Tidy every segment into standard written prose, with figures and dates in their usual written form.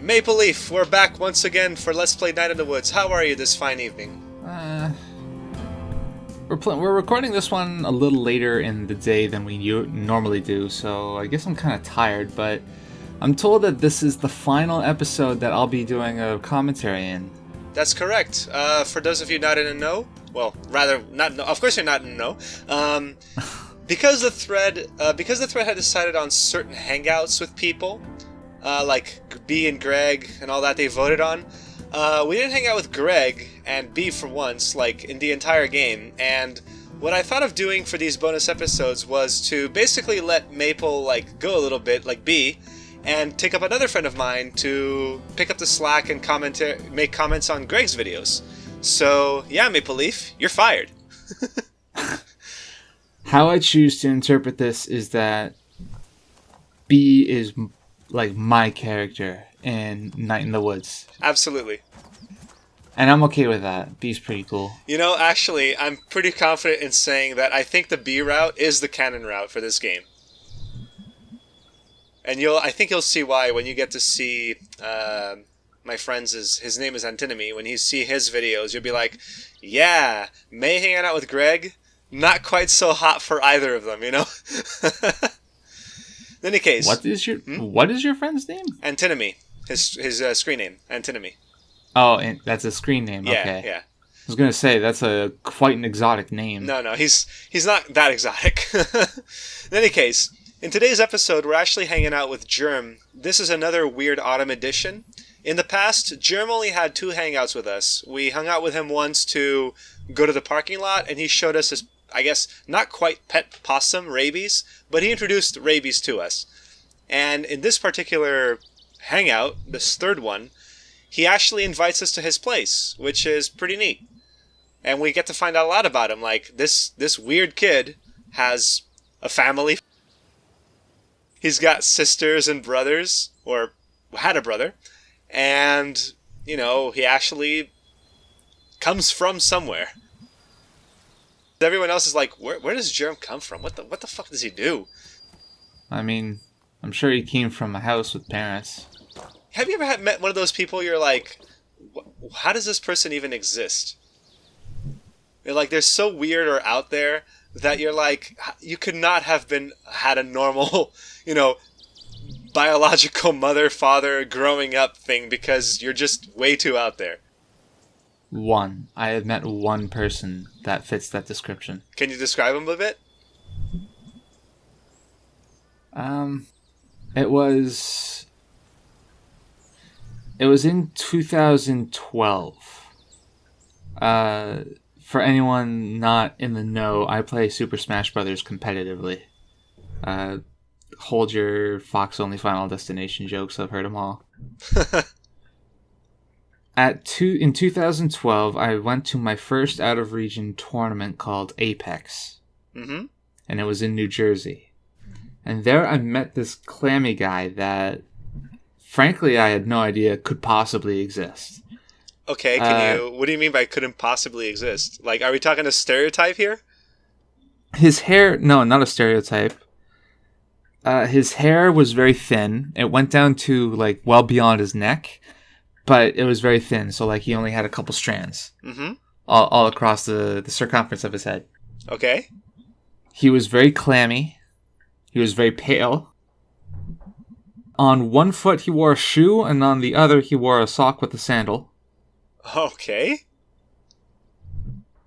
Maple Leaf, we're back once again for Let's Play Night in the Woods. How are you this fine evening? We're recording this one a little later in the day than we normally do, so I guess I'm kind of tired, but I'm told that this is the final episode that I'll be doing a commentary in. That's correct. For those of you not in the know, well, rather not. Of course, you're not in the know. Because the thread had decided on certain hangouts with people, like B and Greg and all that they voted on. We didn't hang out with Greg and B for once, like in the entire game. And what I thought of doing for these bonus episodes was to basically let Maple go a little bit, like B, and take up another friend of mine to pick up the slack and make comments on Greg's videos. So yeah, Maple Leaf, you're fired. How I choose to interpret this is that B is like my character in Night in the Woods. Absolutely. And I'm okay with that. B's pretty cool. You know, actually, I'm pretty confident in saying that I think the B route is the canon route for this game. And I think you'll see why when you get to see my friend's, his name is Antinomy, when you see his videos, you'll be like, yeah, May hanging out with Greg, not quite so hot for either of them, you know? In any case. What is your friend's name? Antinomy. His screen name, Antinomy. Oh, and that's a screen name. Yeah, okay. Yeah. I was gonna say that's quite an exotic name. No, he's not that exotic. In any case, in today's episode, we're actually hanging out with Germ. This is another weird autumn edition. In the past, Germ only had 2 hangouts with us. We hung out with him once to go to the parking lot, and he showed us his, I guess, not quite pet possum, Rabies, but he introduced Rabies to us. And in this particular hangout, this third one, he actually invites us to his place, which is pretty neat. And we get to find out a lot about him. Like, this weird kid has a family. He's got sisters and brothers, or had a brother. And, you know, he actually comes from somewhere. Everyone else is like, where does Germ come from? What the fuck does he do? I mean, I'm sure he came from a house with parents. Have you ever met one of those people you're like, how does this person even exist? You're like, they're so weird or out there that you're like, you could not have had a normal, you know, biological mother, father, growing up thing because you're just way too out there. I have met one person that fits that description. Can you describe him a bit? It was in 2012. For anyone not in the know, I play Super Smash Bros. Competitively. Hold your Fox Only Final Destination jokes, I've heard them all. In 2012, I went to my first out-of-region tournament called Apex. Mm-hmm. And it was in New Jersey. And there I met this clammy guy that, frankly, I had no idea could possibly exist. Okay, what do you mean by couldn't possibly exist? Like, are we talking a stereotype here? His hair, no, not a stereotype. His hair was very thin. It went down to, well beyond his neck, but it was very thin, so, he only had a couple strands. Mm-hmm. All across the circumference of his head. Okay. He was very clammy. He was very pale. On one foot he wore a shoe, and on the other he wore a sock with a sandal. Okay.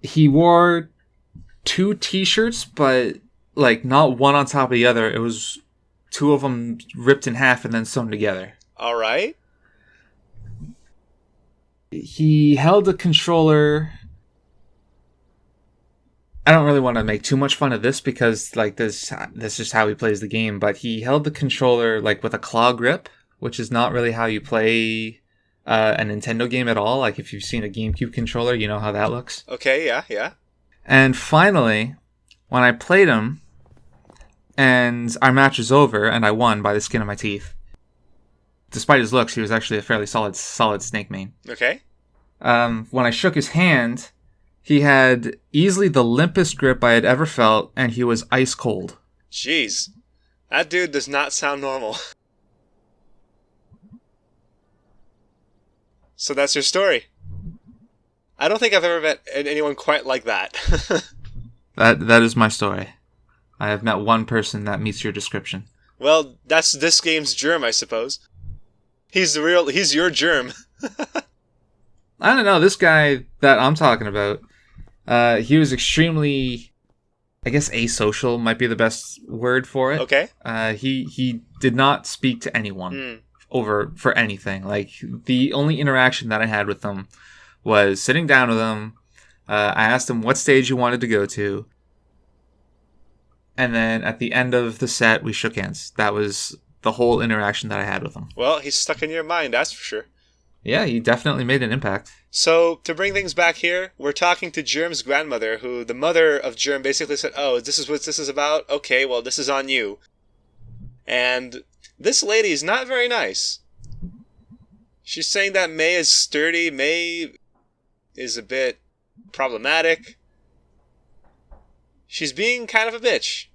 He wore 2 t-shirts, but, not one on top of the other. It was 2 of them ripped in half and then sewn together. Alright. He held a controller. I don't really want to make too much fun of this because, this is just how he plays the game, but he held the controller, with a claw grip, which is not really how you play a Nintendo game at all. If you've seen a GameCube controller, you know how that looks. Okay, yeah. And finally, when I played him, and our match was over, and I won by the skin of my teeth. Despite his looks, he was actually a fairly solid Snake main. Okay. When I shook his hand, he had easily the limpest grip I had ever felt, and he was ice cold. Jeez. That dude does not sound normal. So that's your story. I don't think I've ever met anyone quite like that. That is my story. I have met one person that meets your description. Well, that's this game's Germ, I suppose. He's your Germ. I don't know, this guy that I'm talking about, he was extremely, I guess asocial might be the best word for it. Okay. He did not speak to anyone for anything. Like, the only interaction that I had with him was sitting down with him. I asked him what stage he wanted to go to. And then at the end of the set, we shook hands. That was the whole interaction that I had with him. Well, he's stuck in your mind, that's for sure. Yeah, he definitely made an impact. So, to bring things back here, we're talking to Germ's grandmother, who the mother of Germ basically said, oh, this is what this is about? Okay, well, this is on you. And this lady is not very nice. She's saying that May is sturdy, May is a bit problematic. She's being kind of a bitch.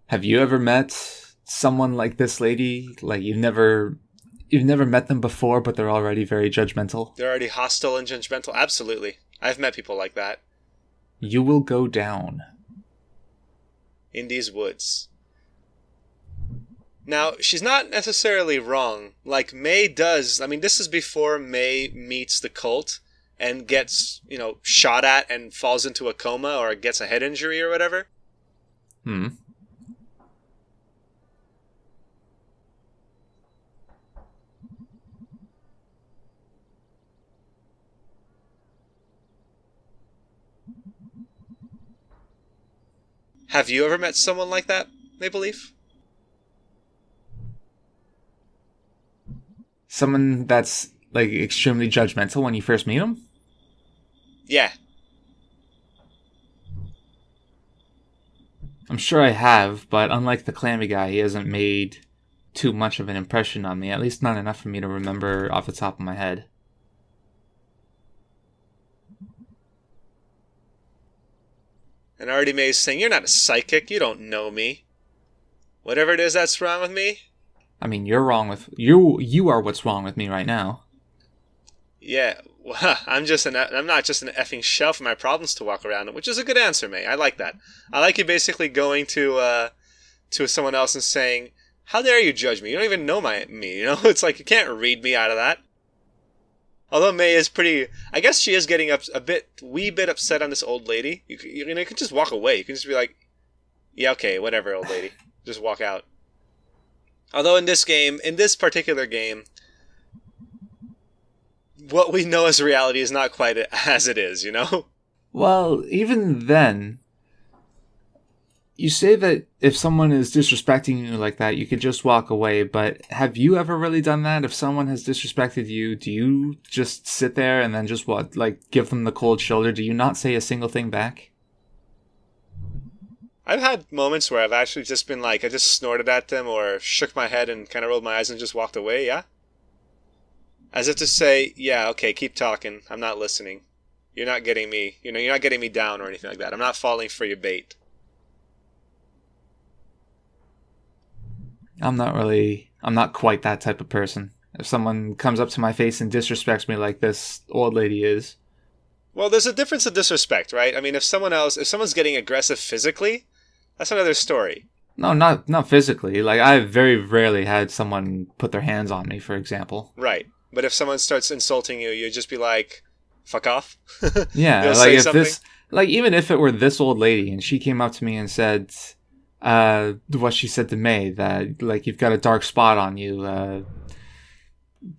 Have you ever met someone like this lady? Like, you've never met them before, but they're already very judgmental? They're already hostile and judgmental? Absolutely. I've met people like that. You will go down. In these woods. Now, she's not necessarily wrong. Like, May does... I mean, this is before May meets the cult and gets, shot at and falls into a coma or gets a head injury or whatever. Have you ever met someone like that, Maple Leaf? Someone that's, like, extremely judgmental when you first meet them? Yeah. I'm sure I have, but unlike the clammy guy, he hasn't made too much of an impression on me. At least not enough for me to remember off the top of my head. And already May's saying, you're not a psychic, you don't know me. Whatever it is that's wrong with me. I mean, you're wrong with... You are what's wrong with me right now. Yeah, well, I'm not just an effing shelf for my problems to walk around in, which is a good answer, May. I like that. I like you basically going to someone else and saying, how dare you judge me? You don't even know me, It's like, you can't read me out of that. Although May is pretty... I guess she is getting wee bit upset on this old lady. You can just walk away. You can just be like, yeah, okay, whatever, old lady. Just walk out. Although in this particular game, what we know as reality is not quite as it is, Well, even then, you say that if someone is disrespecting you like that, you could just walk away, but have you ever really done that? If someone has disrespected you, do you just sit there and then just give them the cold shoulder? Do you not say a single thing back? I've had moments where I've actually just been like, I just snorted at them or shook my head and kind of rolled my eyes and just walked away, yeah? As if to say, yeah, okay, keep talking. I'm not listening. You're not getting me, you're not getting me down or anything like that. I'm not falling for your bait. I'm not quite that type of person. If someone comes up to my face and disrespects me like this old lady is. Well, there's a difference of disrespect, right? I mean, if someone's getting aggressive physically, that's another story. No, not physically. Like, I've very rarely had someone put their hands on me, for example. Right. But if someone starts insulting you, you'd just be like, fuck off. Yeah, like if something. Even if it were this old lady and she came up to me and said what she said to May, that, like, you've got a dark spot on you,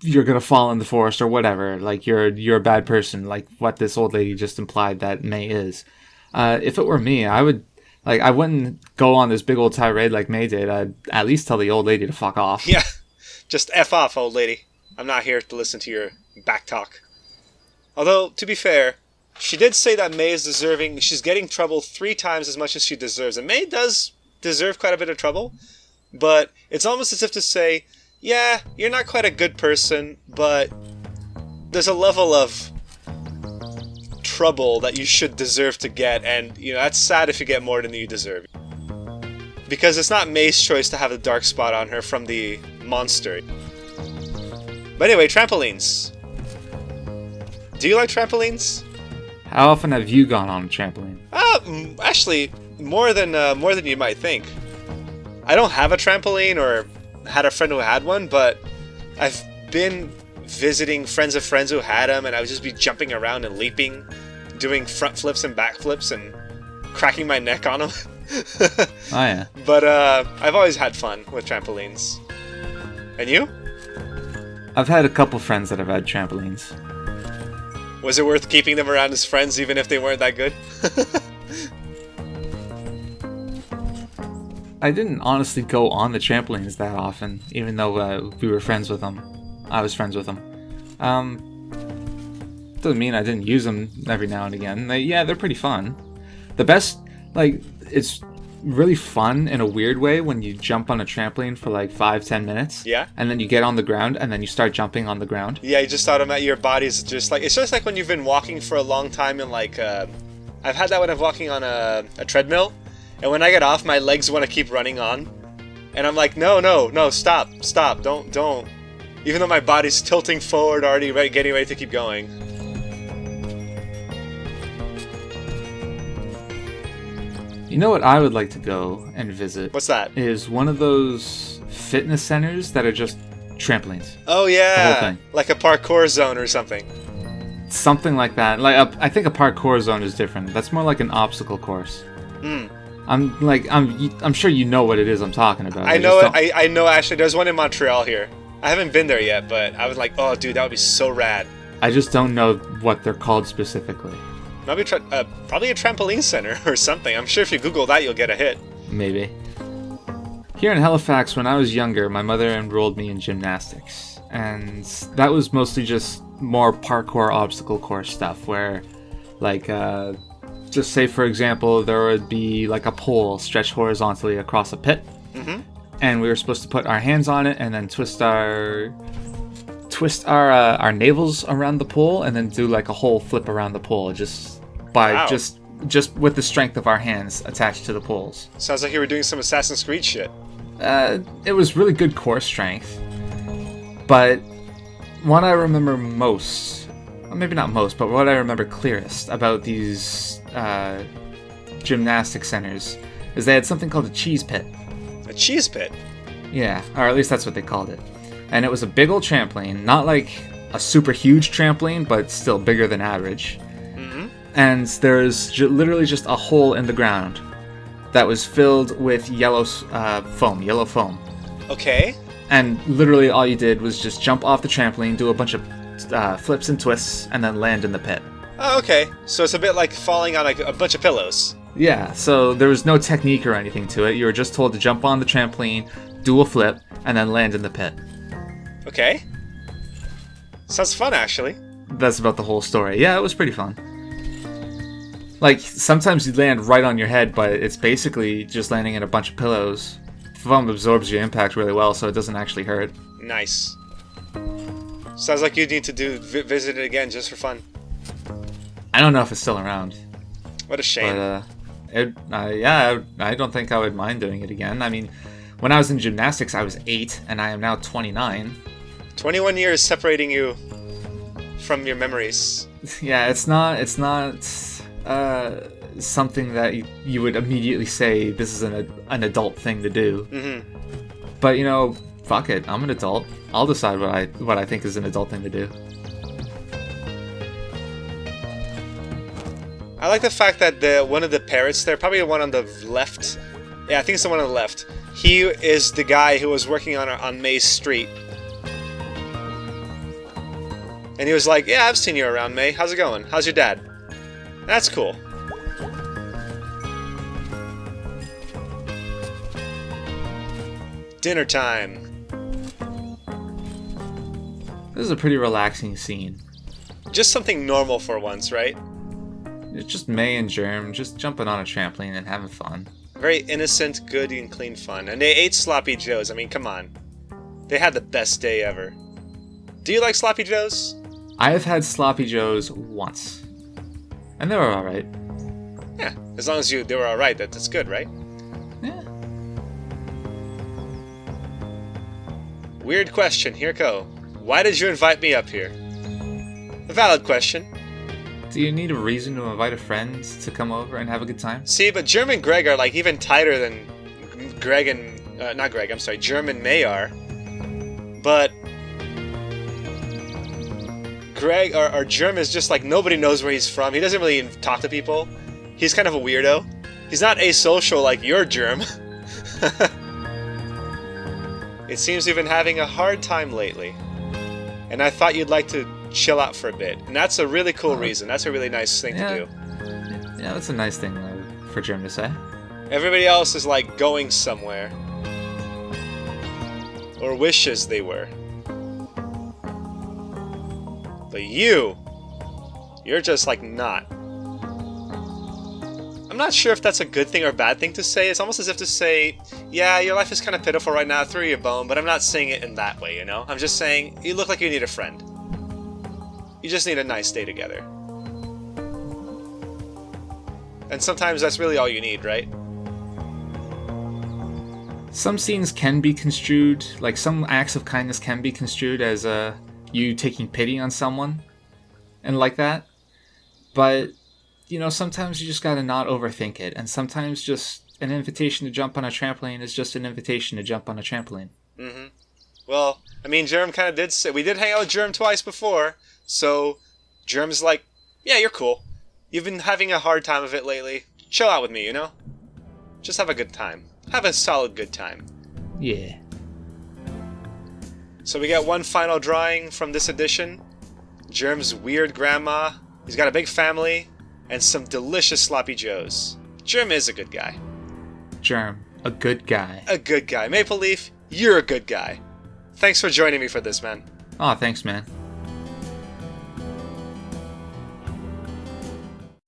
you're gonna fall in the forest or whatever, like, you're a bad person, like what this old lady just implied that May is. If it were me, I wouldn't go on this big old tirade like May did. I'd at least tell the old lady to fuck off. Yeah, just F off, old lady. I'm not here to listen to your back talk. Although, to be fair, she did say that May is deserving, she's getting trouble 3 times as much as she deserves. And May does deserve quite a bit of trouble, but it's almost as if to say, yeah, you're not quite a good person, but there's a level of trouble that you should deserve to get, and that's sad if you get more than you deserve. Because it's not May's choice to have the dark spot on her from the monster. But anyway, trampolines. Do you like trampolines? How often have you gone on a trampoline? Actually, more than you might think. I don't have a trampoline or had a friend who had one, but I've been visiting friends of friends who had them, and I would just be jumping around and leaping, doing front flips and back flips, and cracking my neck on them. Oh yeah. But I've always had fun with trampolines. And you? I've had a couple friends that have had trampolines. Was it worth keeping them around as friends even if they weren't that good? I didn't honestly go on the trampolines that often, even though we were friends with them. I was friends with them. Doesn't mean I didn't use them every now and again. They're pretty fun. The best, it's really fun in a weird way when you jump on a trampoline for 5-10 minutes. Yeah. And then you get on the ground and then you start jumping on the ground. Yeah, you just automatically, your body's just it's just like when you've been walking for a long time and I've had that when I'm walking on a treadmill, and when I get off, my legs want to keep running on. And I'm like, no, stop, don't. Even though my body's tilting forward, already getting ready to keep going. You know what I would like to go and visit? What's that? Is one of those fitness centers that are just trampolines. Oh yeah, the whole thing. Like a parkour zone or something. Something like that. I think a parkour zone is different. That's more like an obstacle course. I'm sure you know what it is I'm talking about. I know it. I know actually. There's one in Montreal here. I haven't been there yet, but I was like, oh dude, that would be so rad. I just don't know what they're called specifically. Maybe probably a trampoline center or something. I'm sure if you Google that, you'll get a hit. Maybe. Here in Halifax, when I was younger, my mother enrolled me in gymnastics. And that was mostly just more parkour obstacle course stuff where, just say for example, there would be a pole stretched horizontally across a pit. Mm-hmm. And we were supposed to put our hands on it and then twist our navels around the pole and then do a whole flip around the pole just with the strength of our hands attached to the poles. Sounds like you were doing some Assassin's Creed shit. It was really good core strength, but what I remember most, or maybe not most, but what I remember clearest about these gymnastic centers is they had something called a cheese pit. A cheese pit? Yeah, or at least that's what they called it. And it was a big old trampoline, not like a super huge trampoline, but still bigger than average. Mm-hmm. And there's literally just a hole in the ground that was filled with yellow foam. Okay. And literally all you did was just jump off the trampoline, do a bunch of flips and twists, and then land in the pit. Oh, okay. So it's a bit like falling on a bunch of pillows. Yeah, so there was no technique or anything to it. You were just told to jump on the trampoline, do a flip, and then land in the pit. Okay. Sounds fun, actually. That's about the whole story. Yeah, it was pretty fun. Sometimes you land right on your head, but it's basically just landing in a bunch of pillows. Foam absorbs your impact really well, so it doesn't actually hurt. Nice. Sounds like you need to visit it again just for fun. I don't know if it's still around. What a shame. But, I don't think I would mind doing it again. I mean, when I was in gymnastics, I was 8, and I am now 29. 21 years separating you from your memories. Yeah, it's not something that you would immediately say this is an adult thing to do. Mm-hmm. But fuck it, I'm an adult. I'll decide what I think is an adult thing to do. I like the fact that one of the parrots there, probably the one on the left. Yeah, I think it's the one on the left. He is the guy who was working on May's street. And he was like, yeah, I've seen you around, May. How's it going? How's your dad? That's cool. Dinner time. This is a pretty relaxing scene. Just something normal for once, right? It's just May and Germ just jumping on a trampoline and having fun. Very innocent, good, and clean fun. And they ate Sloppy Joes. I mean, come on. They had the best day ever. Do you like Sloppy Joes? I have had Sloppy Joes once. And they were alright. Yeah, as long as they were alright, that's good, right? Yeah. Weird question, here go. Why did you invite me up here? A valid question. Do you need a reason to invite a friend to come over and have a good time? See, but Germ and Greg are like even tighter than Germ and May are. But Greg or Germ is just like nobody knows where he's from. He doesn't really talk to people. He's kind of a weirdo. He's not asocial like your Germ. It seems you've been having a hard time lately. And I thought you'd like to chill out for a bit. And that's a really cool reason. That's a really nice thing to do. Yeah, that's a nice thing for Germ to say. Everybody else is like going somewhere. Or wishes they were. But you're just like not. I'm not sure if that's a good thing or a bad thing to say. It's almost as if to say, yeah, your life is kind of pitiful right now, through your bone, but I'm not saying it in that way, you know? I'm just saying, you look like you need a friend. You just need a nice day together. And sometimes that's really all you need, right? Some scenes can be construed, like some acts of kindness can be construed as you taking pity on someone and like that. But, you know, sometimes you just gotta not overthink it. And sometimes just an invitation to jump on a trampoline is just an invitation to jump on a trampoline. Mm-hmm. Well, I mean, Germ kind of did say... We did hang out with Germ twice before, so Germ's like, yeah, you're cool. You've been having a hard time of it lately. Chill out with me, you know? Just have a good time. Have a solid good time. Yeah. So we got one final drawing from this edition. Germ's weird grandma. He's got a big family. And some delicious sloppy joes. Germ is a good guy. Germ, a good guy. A good guy. Maple Leaf, you're a good guy. Thanks for joining me for this, man. Aw, thanks, man.